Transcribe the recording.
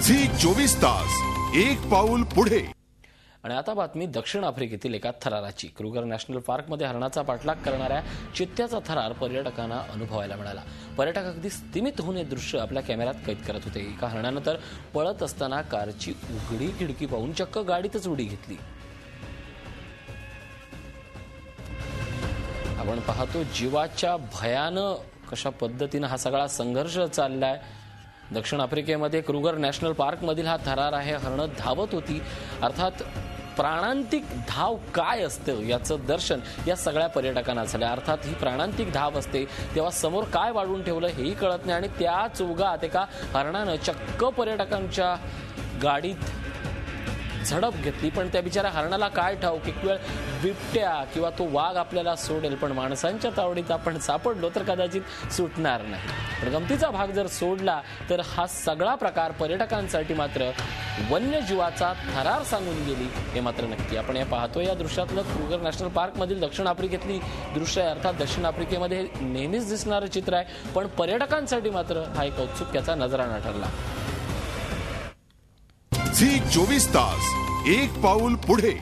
Zee 24 तास एक पाऊल पुढे। आणि आता बातमी दक्षिण आफ्रिकेतील एका थराराची। क्रुगर नॅशनल पार्कमध्ये हरणाचा पाठलाग करणाऱ्या चित्त्याचा थरार पर्यटकांना अनुभवायला मिळाला। पर्यटक अगदी स्तिमित होऊन हे दृश्य आपल्या कॅमेऱ्यात कैद करत होते। एका हरणानं तर पळत असताना कारची उघडी खिडकी पाहून चक्क गाडीतच उडी घेतली। आपण पाहतो जीवाच्या भयानं कशा पद्धतीने हा सगळा संघर्ष चाललाय। दक्षिण आफ्रिकेमध्ये क्रुगर नॅशनल पार्क मधील हा थरार आहे। हरणं धावत होती, अर्थात प्राणांतिक धाव काय असतं याचं दर्शन या सगळ्या पर्यटकांना झालं। अर्थात ही प्राणांतिक धाव असते तेव्हा समोर काय वाढून ठेवलं हेही कळत नाही आणि त्याच ओघात एका हरणानं चक्क पर्यटकांच्या गाडीत झडप घेतली। पण त्या बिचाऱ्या हरणाला काय ठाऊक, एक वेळ बिबट्या किंवा तो वाघ आपल्याला सोडेल, पण माणसांच्या तावडीत आपण सापडलो तर कदाचित सुटणार नाही। पण गमतीचा भाग जर सोडला तर हा सगळा प्रकार पर्यटकांसाठी मात्र वन्यजीवाचा थरार सांगून गेली हे मात्र नक्की। आपण या पाहतोय या दृश्यातलं क्रुगर नॅशनल पार्क मधील दक्षिण आफ्रिकेतली दृश्य आहे। अर्थात दक्षिण आफ्रिकेमध्ये नेहमीच दिसणारं चित्र आहे, पण पर्यटकांसाठी मात्र हा एक औत्सुक्याचा नजराणा ठरला। झी 24 तास एक पाऊल पुढे।